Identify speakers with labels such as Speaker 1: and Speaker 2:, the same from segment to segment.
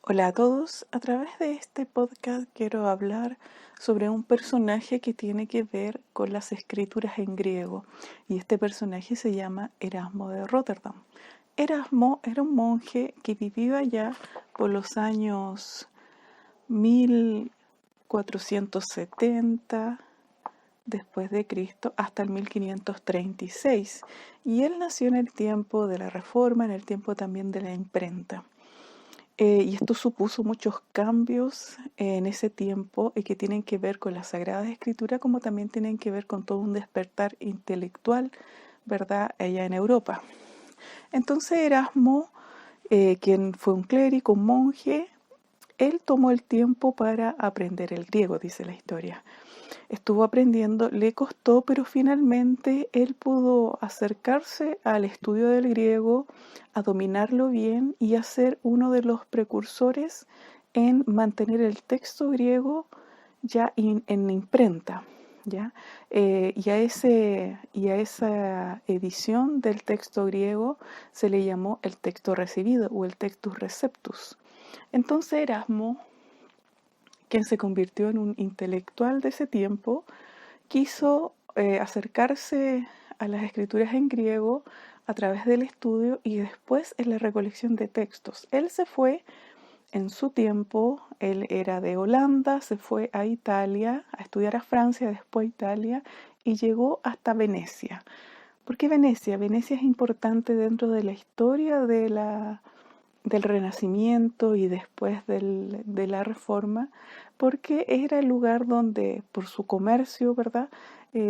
Speaker 1: Hola a todos, a través de este podcast quiero hablar sobre un personaje que tiene que ver con las escrituras en griego y este personaje se llama Erasmo de Rotterdam. Erasmo era un monje que vivió allá por los años 1470 después de Cristo hasta el 1536 y él nació en el tiempo de la Reforma, en el tiempo también de la imprenta. Y esto supuso muchos cambios en ese tiempo y que tienen que ver con la Sagrada Escritura, como también tienen que ver con todo un despertar intelectual, ¿verdad?, allá en Europa. Entonces Erasmo, quien fue un clérigo, un monje, él tomó el tiempo para aprender el griego, dice la historia. Estuvo aprendiendo, le costó, pero finalmente él pudo acercarse al estudio del griego, a dominarlo bien y a ser uno de los precursores en mantener el texto griego ya en imprenta, ¿ya? Y a esa edición del texto griego se le llamó el texto recibido o el textus receptus. Entonces Erasmo, quien se convirtió en un intelectual de ese tiempo, quiso acercarse a las escrituras en griego a través del estudio y después en la recolección de textos. Él se fue en su tiempo, él era de Holanda, se fue a Italia, a estudiar a Francia, después a Italia, y llegó hasta Venecia. ¿Por qué Venecia? Venecia es importante dentro de la historia del Renacimiento y después de la Reforma, porque era el lugar donde, por su comercio, ¿verdad?,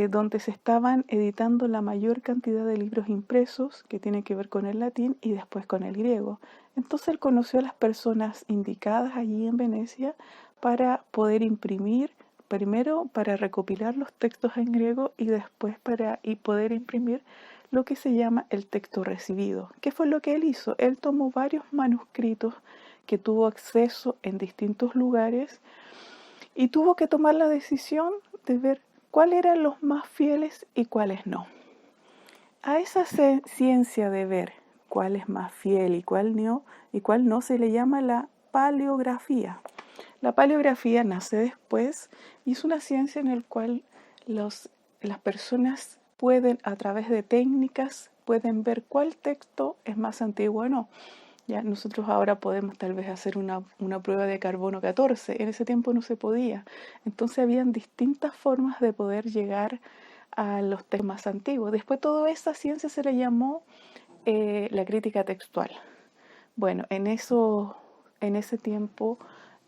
Speaker 1: donde se estaban editando la mayor cantidad de libros impresos que tienen que ver con el latín y después con el griego. Entonces él conoció a las personas indicadas allí en Venecia para poder imprimir, primero para recopilar los textos en griego y después para poder imprimir lo que se llama el texto recibido. ¿Qué fue lo que él hizo? Él tomó varios manuscritos que tuvo acceso en distintos lugares y tuvo que tomar la decisión de ver cuáles eran los más fieles y cuáles no. A esa ciencia de ver cuál es más fiel y cuál no se le llama la paleografía. La paleografía nace después y es una ciencia en la cual las personas pueden, a través de técnicas, pueden ver cuál texto es más antiguo o no. Ya nosotros ahora podemos tal vez hacer una prueba de carbono 14, en ese tiempo no se podía. Entonces habían distintas formas de poder llegar a los textos más antiguos. Después toda esa ciencia se le llamó la crítica textual. Bueno, en ese tiempo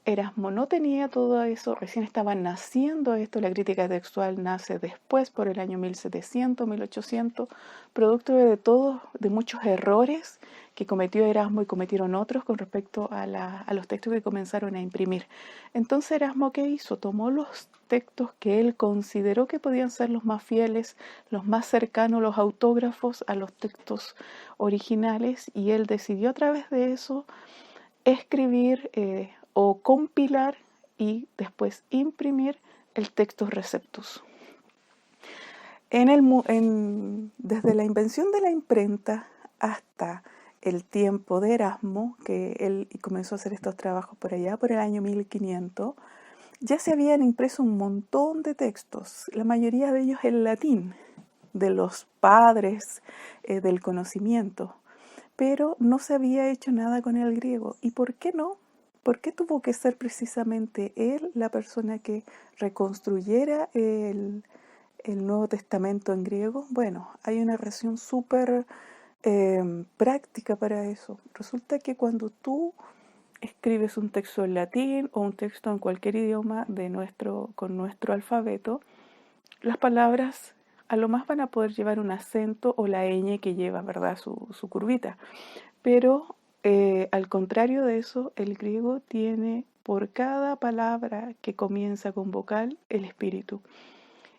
Speaker 1: Erasmo no tenía todo eso, recién estaba naciendo esto, la crítica textual nace después, por el año 1700, 1800, producto de muchos errores que cometió Erasmo y cometieron otros con respecto a los textos que comenzaron a imprimir. Entonces Erasmo, ¿qué hizo? Tomó los textos que él consideró que podían ser los más fieles, los más cercanos, los autógrafos a los textos originales, y él decidió a través de eso escribir o compilar y después imprimir el textus receptus. Desde la invención de la imprenta hasta el tiempo de Erasmo, que él comenzó a hacer estos trabajos por allá, por el año 1500, ya se habían impreso un montón de textos, la mayoría de ellos en latín, de los padres del conocimiento, pero no se había hecho nada con el griego. ¿Y por qué no? ¿Por qué tuvo que ser precisamente él la persona que reconstruyera el Nuevo Testamento en griego? Bueno, hay una razón súper práctica para eso. Resulta que cuando tú escribes un texto en latín o un texto en cualquier idioma con nuestro alfabeto, las palabras a lo más van a poder llevar un acento o la ñ que lleva, ¿verdad?, su curvita. Pero al contrario de eso, el griego tiene por cada palabra que comienza con vocal el espíritu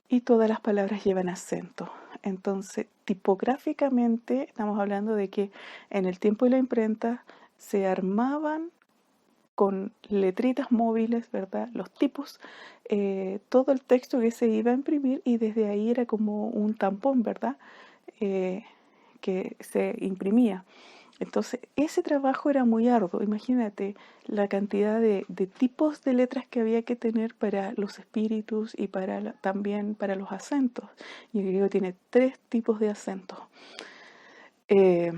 Speaker 1: y todas las palabras llevan acento. Entonces, tipográficamente estamos hablando de que en el tiempo de la imprenta se armaban con letritas móviles, ¿verdad?, los tipos, todo el texto que se iba a imprimir, y desde ahí era como un tampón, ¿verdad?, que se imprimía. Entonces, ese trabajo era muy arduo. Imagínate la cantidad de tipos de letras que había que tener para los espíritus y también para los acentos. Y el griego tiene 3 tipos de acentos. eh,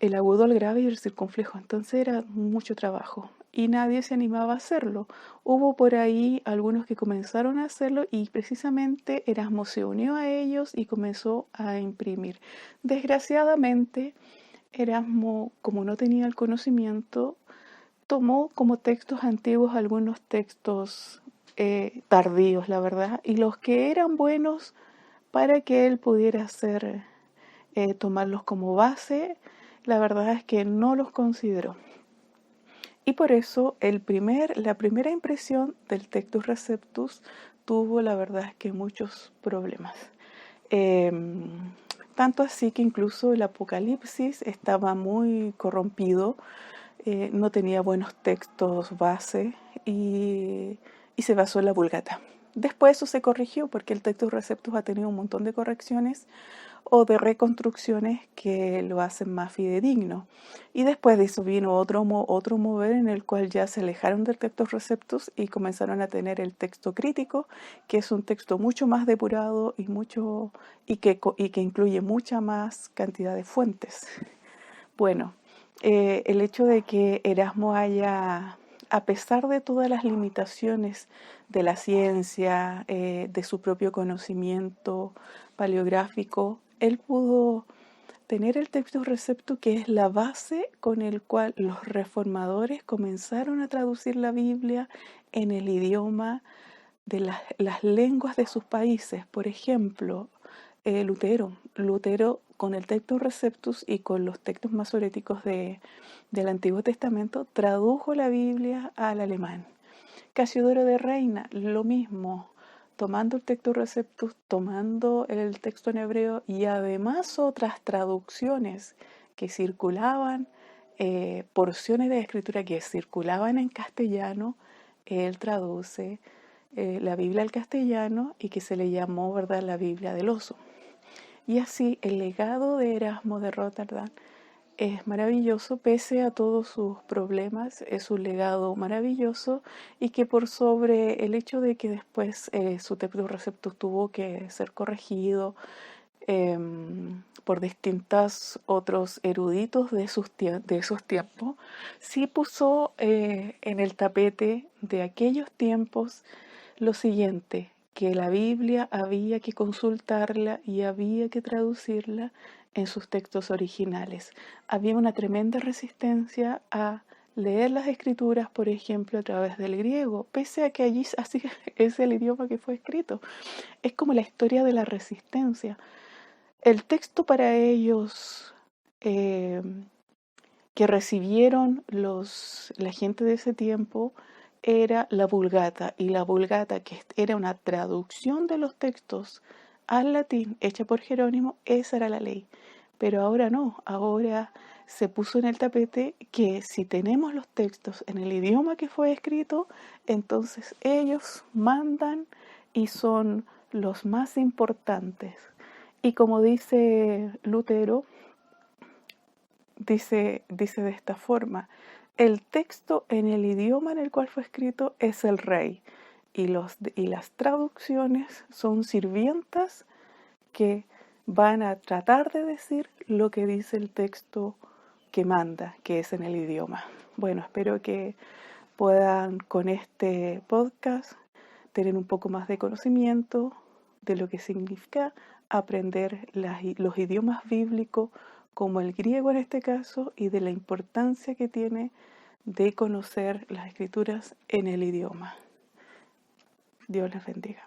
Speaker 1: el agudo, el grave y el circunflejo. Entonces era mucho trabajo y nadie se animaba a hacerlo. Hubo por ahí algunos que comenzaron a hacerlo y precisamente Erasmo se unió a ellos y comenzó a imprimir. Desgraciadamente, Erasmo, como no tenía el conocimiento, tomó como textos antiguos algunos textos tardíos, la verdad, y los que eran buenos para que él pudiera hacer tomarlos como base, la verdad es que no los consideró. Y por eso la primera impresión del Textus Receptus tuvo, la verdad es que muchos problemas. Tanto así que incluso el Apocalipsis estaba muy corrompido, no tenía buenos textos base y se basó en la Vulgata. Después eso se corrigió porque el Textus Receptus ha tenido un montón de correcciones o de reconstrucciones que lo hacen más fidedigno. Y después de eso vino otro mover en el cual ya se alejaron del Textus Receptus y comenzaron a tener el texto crítico, que es un texto mucho más depurado y que incluye mucha más cantidad de fuentes. Bueno, el hecho de que Erasmo haya, a pesar de todas las limitaciones de la ciencia, de su propio conocimiento paleográfico, él pudo tener el Textus Receptus, que es la base con el cual los reformadores comenzaron a traducir la Biblia en el idioma de las lenguas de sus países. Por ejemplo, Lutero con el Textus Receptus y con los textos masoréticos del Antiguo Testamento tradujo la Biblia al alemán. Casiodoro de Reina, lo mismo, tomando el Textus Receptus, tomando el texto en hebreo y además otras traducciones que circulaban, porciones de escritura que circulaban en castellano, él traduce la Biblia al castellano y que se le llamó, ¿verdad?, la Biblia del oso. Y así el legado de Erasmo de Rotterdam es maravilloso, pese a todos sus problemas, es un legado maravilloso y que por sobre el hecho de que después su Textus Receptus tuvo que ser corregido por distintos otros eruditos de esos tiempos, sí puso en el tapete de aquellos tiempos lo siguiente, que la Biblia había que consultarla y había que traducirla en sus textos originales. Había una tremenda resistencia a leer las escrituras, por ejemplo, a través del griego, pese a que allí así es el idioma que fue escrito. Es como la historia de la resistencia. El texto para ellos eh, que recibieron la gente de ese tiempo era la Vulgata, y la Vulgata, que era una traducción de los textos al latín hecha por Jerónimo, esa era la ley. Pero ahora no, ahora se puso en el tapete que si tenemos los textos en el idioma que fue escrito, entonces ellos mandan y son los más importantes. Y como dice Lutero, dice de esta forma: el texto en el idioma en el cual fue escrito es el rey, y las traducciones son sirvientas que van a tratar de decir lo que dice el texto que manda, que es en el idioma. Bueno, espero que puedan con este podcast tener un poco más de conocimiento de lo que significa aprender los idiomas bíblicos, como el griego en este caso, y de la importancia que tiene de conocer las escrituras en el idioma. Dios les bendiga.